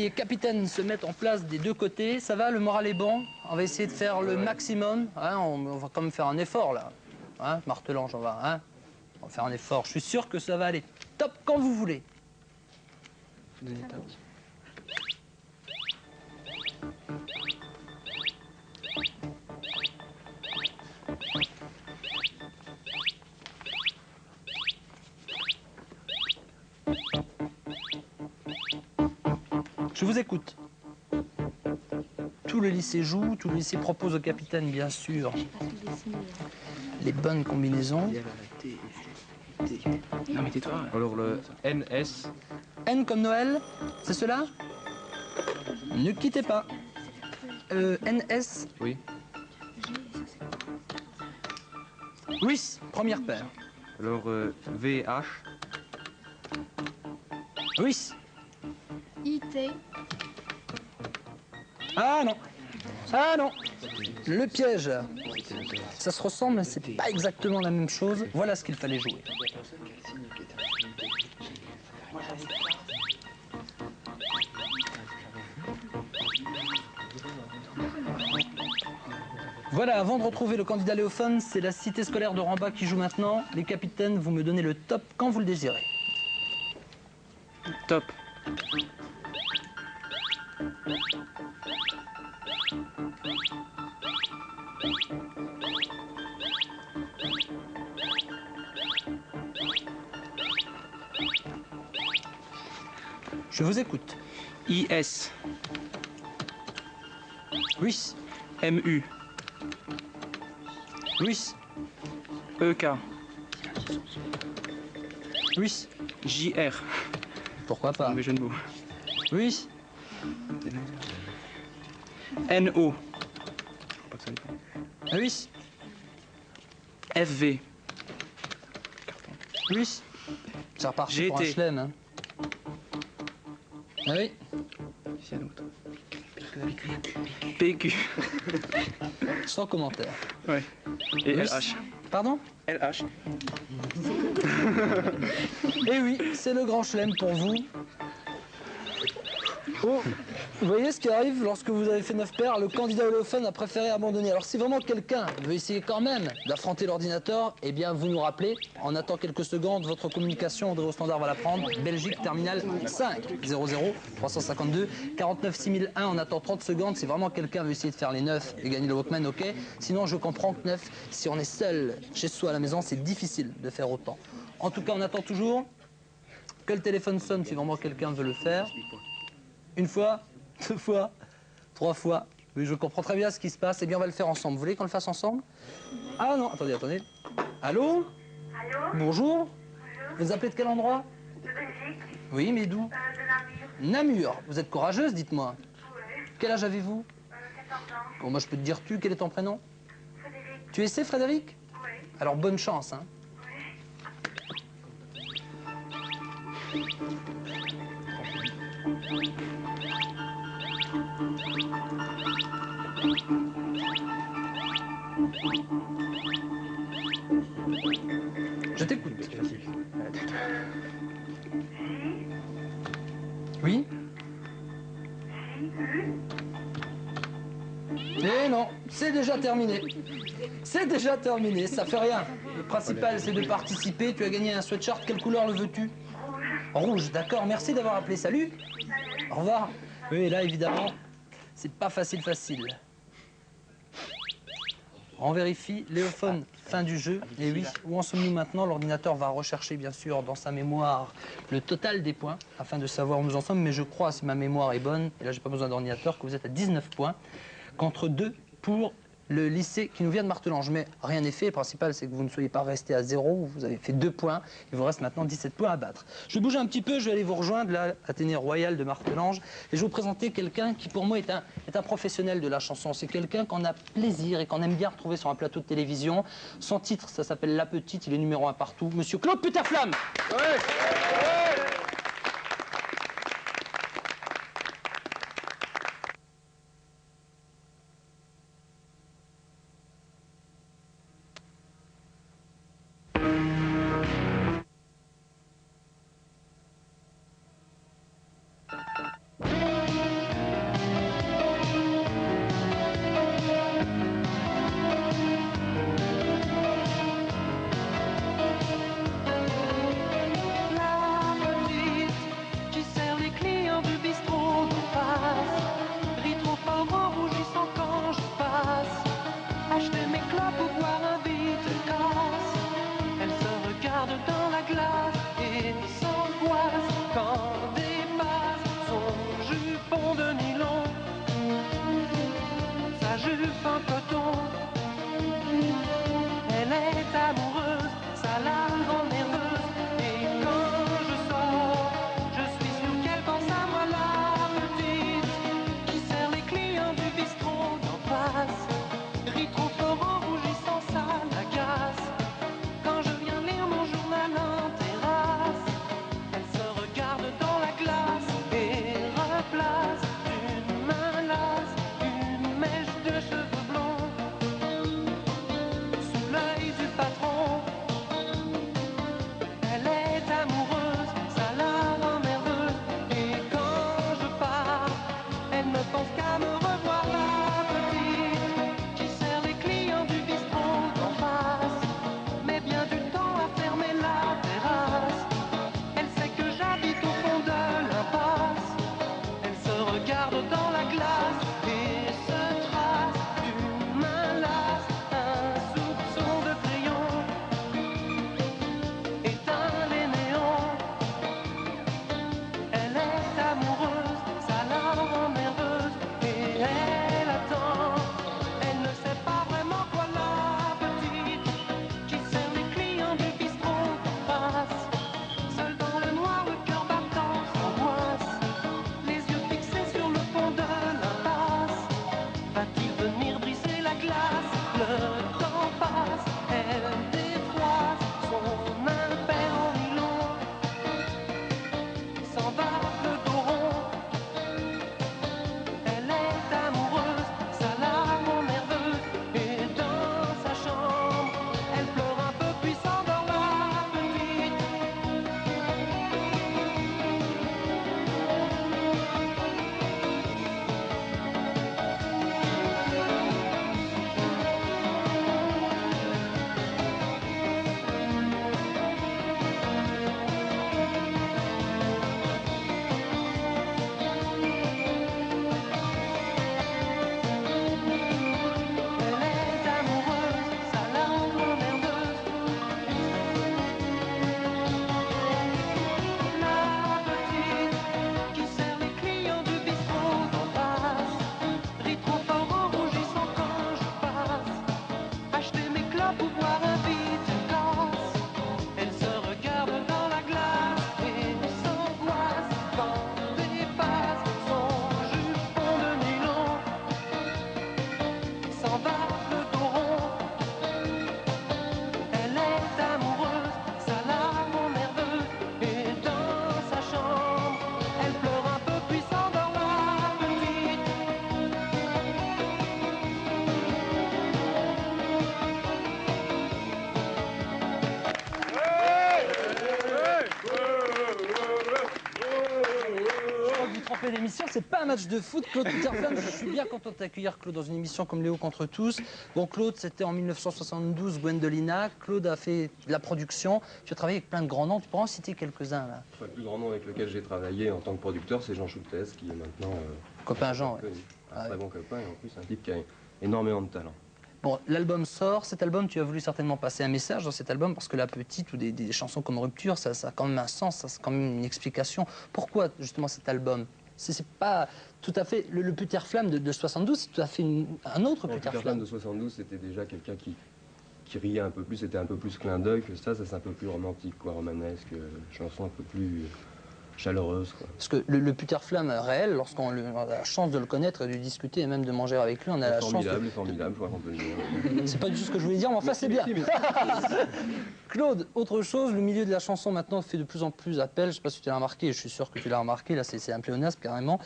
les capitaines se mettent en place des deux côtés. Ça va, le moral est bon. On va essayer de faire le maximum. Hein, on va quand même faire un effort, là. Hein, Martelange, on va faire un effort. Je suis sûr que ça va aller top quand vous voulez. Je vous écoute. Tout le lycée joue, tout le lycée propose au capitaine, bien sûr, les bonnes combinaisons. Non mais tais-toi. Alors le NS. N comme Noël, c'est cela? Ne quittez pas. NS. Oui. Oui, première paire. Alors VH. Oui. IT. Ah non. Ah non. Le piège. Ça se ressemble, mais c'est pas exactement la même chose. Voilà ce qu'il fallait jouer. Voilà, avant de retrouver le candidat Léophone, c'est la cité scolaire de Rambach qui joue maintenant. Les capitaines, vous me donnez le top quand vous le désirez. Top. Je vous écoute. IS. Oui. MU. Oui. EK. Oui. JR. Pourquoi pas? Mauvais jeu de mots. Oui. NO. Oui. FV. Oui. C'est reparti pour un GT. chelem, hein. Ah oui. PQ. Sans commentaire. Ouais. Et Oui. LH. Pardon? LH. Eh oui, c'est le grand chelem pour vous. Oh, vous voyez ce qui arrive lorsque vous avez fait 9 paires, le candidat Léophone a préféré abandonner. Alors si vraiment quelqu'un veut essayer quand même d'affronter l'ordinateur, eh bien vous nous rappelez, on attend quelques secondes, votre communication, André au standard va la prendre. Belgique, terminal 5, 00, 352, 49 6001, on attend 30 secondes. Si vraiment quelqu'un veut essayer de faire les 9 et gagner le Walkman, ok. Sinon je comprends que 9, si on est seul chez soi à la maison, c'est difficile de faire autant. En tout cas, on attend toujours que le téléphone sonne si vraiment quelqu'un veut le faire. Une fois, 2 fois, 3 fois. Oui, je comprends très bien ce qui se passe. Eh bien, on va le faire ensemble. Vous voulez qu'on le fasse ensemble? Ah non, attendez, attendez. Allô? Allô? Bonjour? Bonjour. Vous appelez de quel endroit? De Belgique, Oui, mais d'où? de Namur. Namur. Vous êtes courageuse, dites-moi. Ouais. Quel âge avez-vous? 14 ans. Bon, moi, je peux te dire tu. Quel est ton prénom? Frédéric. Tu essaies, Frédéric? Oui. Alors, bonne chance, hein. Je t'écoute. Oui? Eh non, c'est déjà terminé. C'est déjà terminé, ça fait rien. Le principal, c'est de participer. Tu as gagné un sweatshirt. Quelle couleur le veux-tu? Rouge, d'accord. Merci d'avoir appelé. Salut. Au revoir. Oui, là, évidemment, c'est pas facile. On vérifie. Léophone, fin du jeu. Et oui, où en sommes-nous maintenant? L'ordinateur va rechercher, bien sûr, dans sa mémoire le total des points, afin de savoir où nous en sommes. Mais je crois, si ma mémoire est bonne, et là, j'ai pas besoin d'ordinateur, que vous êtes à 19 points, contre 2 pour le lycée qui nous vient de Martelange. Mais rien n'est fait. Le principal, c'est que vous ne soyez pas resté à 0. Vous avez fait 2 points. Il vous reste maintenant 17 points à battre. Je bouge un petit peu. Je vais aller vous rejoindre, là, Athénée Royal de Martelange. Et je vais vous présenter quelqu'un qui, pour moi, est un professionnel de la chanson. C'est quelqu'un qu'on a plaisir et qu'on aime bien retrouver sur un plateau de télévision. Son titre, ça s'appelle La Petite. Il est numéro 1 partout. Monsieur Claude Puterflamme. Ouais. jupe en coton. Elle est amoureuse, ça la rend nerveuse. Et quand je sors, je suis sûr qu'elle pense à moi, la petite qui sert les clients du bistrot d'en face. Rit trop fort en rougissant, ça l'agace. Quand je viens lire mon journal en terrasse, elle se regarde dans la glace et replace d'une main lasse une mèche de cheveux blonds sous l'œil du patron. Elle est amoureuse, ça la rend nerveuse. Et quand je pars, elle ne pense qu'à me revoir, la petite qui sert les clients du bistrot d'en face. Mais bien du temps à fermer la terrasse. Elle sait que j'habite au fond de l'impasse. Elle se regarde dans la glace et se trace d'une main lasse un soupçon de crayon. Éteint les néons. Elle est amoureuse, ça la rend nerveuse. Et elle attend. Elle ne sait pas vraiment quoi, la petite qui sert les clients du bistrot d'en face. Seul dans le noir, le cœur battant s'angoisse, les yeux fixés sur le fond de l'impasse. Va-t-il venir briser la glace? Le temps passe, elle défroisse son impair en nylon, s'en va le dos rond. Elle est amoureuse, ça la rend nerveuse. Et dans sa chambre, elle pleure un peu puis s'endort, la petite. Elle est amoureuse, ça la rend nerveuse. La petite qui sert les clients du bistrot d'en face rit trop fort en rougissant quand je passe. Acheter mes clopes ou boire un vide une tasse. Elle se regarde dans la glace et s'angoisse quand dépasse son jupon de nylon. S'en va le dos rond. Elle est amoureuse, ça la rend nerveuse. Et dans sa chambre, elle pleure un peu puis s'endort, la petite. Je crois que vous trompez d'émission, c'est pas un match de foot. Claude Peterflamme, je suis bien content de t'accueillir, Claude, dans une émission comme Léo contre tous. Bon, Claude, c'était en 1972, Gwendolina. Claude a fait de la production. Tu as travaillé avec plein de grands noms. Tu pourras en citer quelques-uns, là. Enfin, le plus grand nom avec lequel j'ai travaillé en tant que producteur, c'est Jean Choultès, qui est maintenant Copain Jean, ouais. connu. Un Ah très ouais. bon copain et en plus un type qui a énormément de talent. Bon, l'album sort. Cet album, tu as voulu certainement passer un message dans cet album parce que La Petite ou des chansons comme Rupture, ça a quand même un sens, ça a quand même une explication. Pourquoi, justement, cet album? C'est pas tout à fait le Peterflamme de 72, c'est tout à fait un autre Le Peterflamme Peterflamme. de 72, c'était déjà quelqu'un qui riait un peu plus, c'était un peu plus clin d'œil que ça c'est un peu plus romantique, quoi, romanesque, chanson un peu plus chaleureuse, quoi. Parce que le Peterflamme réel, lorsqu'on a la chance de le connaître et de discuter et même de manger avec lui, on a la chance de... Formidable, je crois qu'on peut le dire. C'est pas du tout ce que je voulais dire, mais enfin c'est bien. Claude, autre chose, le milieu de la chanson maintenant fait de plus en plus appel, je ne sais pas si tu l'as remarqué, je suis sûr que tu l'as remarqué, là c'est un pléonasme carrément,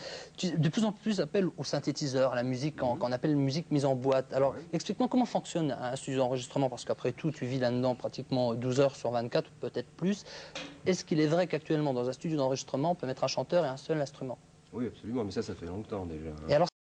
de plus en plus appel au synthétiseur, à la musique qu'on appelle musique mise en boîte. Alors explique-moi comment fonctionne un studio d'enregistrement, parce qu'après tout tu vis là-dedans pratiquement 12 heures sur 24 ou peut-être plus. Est-ce qu'il est vrai qu'actuellement dans un studio d'enregistrement on peut mettre un chanteur et un seul instrument? Oui, absolument, mais ça fait longtemps déjà. Et alors